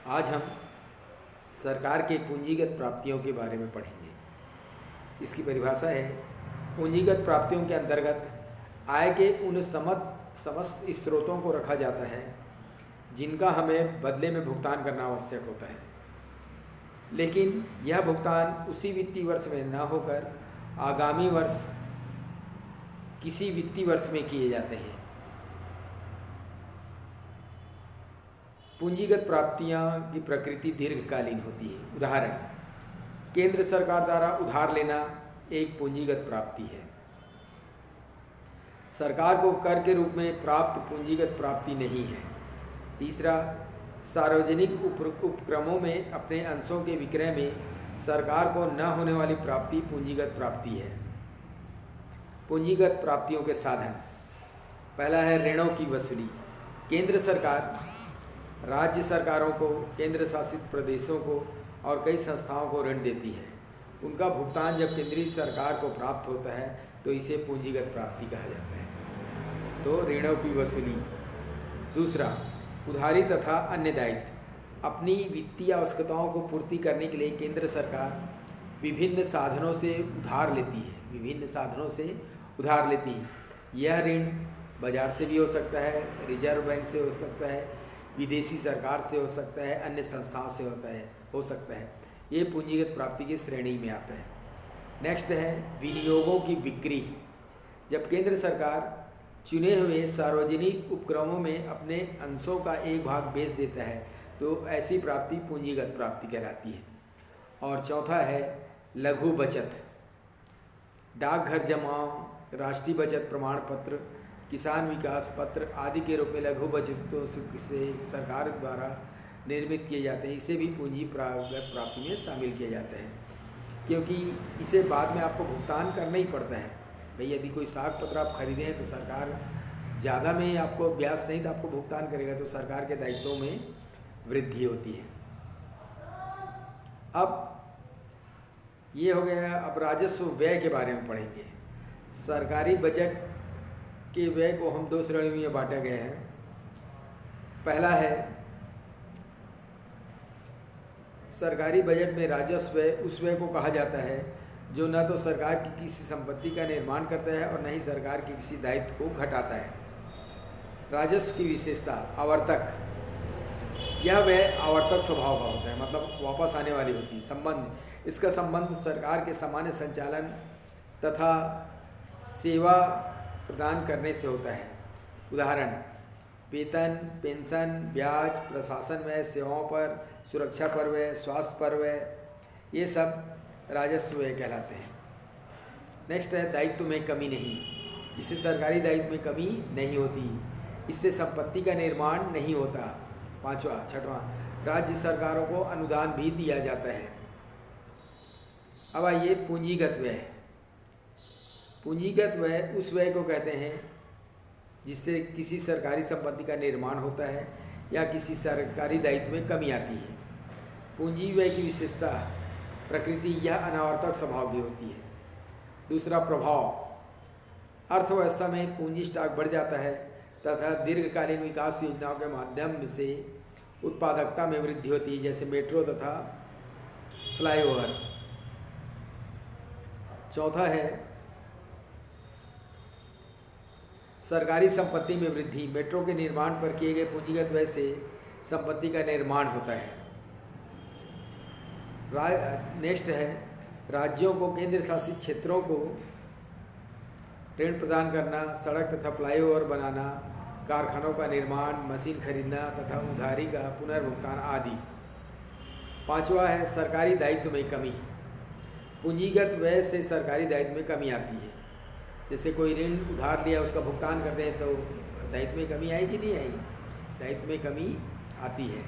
आज हम सरकार के पूंजीगत प्राप्तियों के बारे में पढ़ेंगे। इसकी परिभाषा है, पूंजीगत प्राप्तियों के अंतर्गत आय के उन समस्त स्रोतों को रखा जाता है जिनका हमें बदले में भुगतान करना आवश्यक होता है, लेकिन यह भुगतान उसी वित्तीय वर्ष में न होकर आगामी वर्ष किसी वित्तीय वर्ष में किए जाते हैं। पूंजीगत प्राप्तियां की प्रकृति दीर्घकालीन होती है। उदाहरण, केंद्र सरकार द्वारा उधार लेना एक पूंजीगत प्राप्ति है। सरकार को कर के रूप में प्राप्त पूंजीगत प्राप्ति नहीं है। तीसरा, सार्वजनिक उपक्रमों में अपने अंशों के विक्रय में सरकार को न होने वाली प्राप्ति पूंजीगत प्राप्ति है। पूंजीगत प्राप्तियों के साधन, पहला है ऋणों की वसूली। केंद्र सरकार राज्य सरकारों को, केंद्र शासित प्रदेशों को और कई संस्थाओं को ऋण देती है। उनका भुगतान जब केंद्रीय सरकार को प्राप्त होता है तो इसे पूंजीगत प्राप्ति कहा जाता है। तो ऋणों की वसूली। दूसरा, उधारी तथा अन्य दायित्व। अपनी वित्तीय आवश्यकताओं को पूर्ति करने के लिए केंद्र सरकार विभिन्न साधनों से उधार लेती है। यह ऋण बाजार से भी हो सकता है, रिजर्व बैंक से हो सकता है, विदेशी सरकार से हो सकता है, अन्य संस्थाओं से हो सकता है। ये पूंजीगत प्राप्ति की श्रेणी में आता है। नेक्स्ट है विनियोगों की बिक्री। जब केंद्र सरकार चुने हुए सार्वजनिक उपक्रमों में अपने अंशों का एक भाग बेच देता है तो ऐसी प्राप्ति पूंजीगत प्राप्ति कहलाती है। और चौथा है लघु बचत। डाकघर जमाव, राष्ट्रीय बचत प्रमाण पत्र, किसान विकास पत्र आदि के रूप में लघु बचतों से सरकार द्वारा निर्मित किए जाते हैं। इसे भी पूंजीगत प्राप्ति में शामिल किया जाता है, क्योंकि इसे बाद में आपको भुगतान करना ही पड़ता है। भाई, यदि कोई साग पत्र आप खरीदे हैं तो सरकार ज़्यादा में आपको ब्याज सहित आपको भुगतान करेगा, तो सरकार के दायित्वों में वृद्धि होती है। अब ये हो गया। अब राजस्व व्यय के बारे में पढ़ेंगे। सरकारी बजट के व्यय को हम दो श्रेणियों में बांटा गया है। पहला है सरकारी बजट में राजस्व व्यय उस व्यय को कहा जाता है जो न तो सरकार की किसी संपत्ति का निर्माण करता है और न ही सरकार के किसी दायित्व को घटाता है। राजस्व की विशेषता, आवर्तक। यह व्यय आवर्तक स्वभाव का होता है, मतलब वापस आने वाली होती है। संबंध, इसका संबंध सरकार के सामान्य संचालन तथा सेवा प्रदान करने से होता है। उदाहरण, वेतन, पेंशन, ब्याज, प्रशासन व्यय, सेवाओं पर, सुरक्षा पर व्यय, स्वास्थ्य पर व्यय, ये सब राजस्व व्यय कहलाते हैं। नेक्स्ट है दायित्व में कमी नहीं। इससे सरकारी दायित्व में कमी नहीं होती। इससे संपत्ति का निर्माण नहीं होता। छठवां, राज्य सरकारों को अनुदान भी दिया जाता है। अब आइए पूंजीगत व्यय। पूंजीगत व्यय उस व्यय को कहते हैं जिससे किसी सरकारी संपत्ति का निर्माण होता है या किसी सरकारी दायित्व में कमी आती है। पूंजी व्यय की विशेषता, प्रकृति, यह अनावर्तक स्वभाव की होती है। दूसरा, प्रभाव। अर्थव्यवस्था में पूंजी स्टॉक बढ़ जाता है तथा दीर्घकालीन विकास योजनाओं के माध्यम से उत्पादकता में वृद्धि होती है, जैसे मेट्रो तथा फ्लाईओवर। चौथा है सरकारी संपत्ति में वृद्धि। मेट्रो के निर्माण पर किए गए पूंजीगत व्यय से संपत्ति का निर्माण होता है। नेक्स्ट है राज्यों को, केंद्र शासित क्षेत्रों को ऋण प्रदान करना, सड़क तथा फ्लाईओवर बनाना, कारखानों का निर्माण, मशीन खरीदना तथा उधारी का पुनर्भुगतान आदि। पांचवा है सरकारी दायित्व में कमी। पूंजीगत व्यय से सरकारी दायित्व में कमी आती है। जैसे कोई ऋण उधार लिया, उसका भुगतान करते हैं तो दायित्व में कमी आएगी, नहीं आएगी? दायित्व में कमी आती है।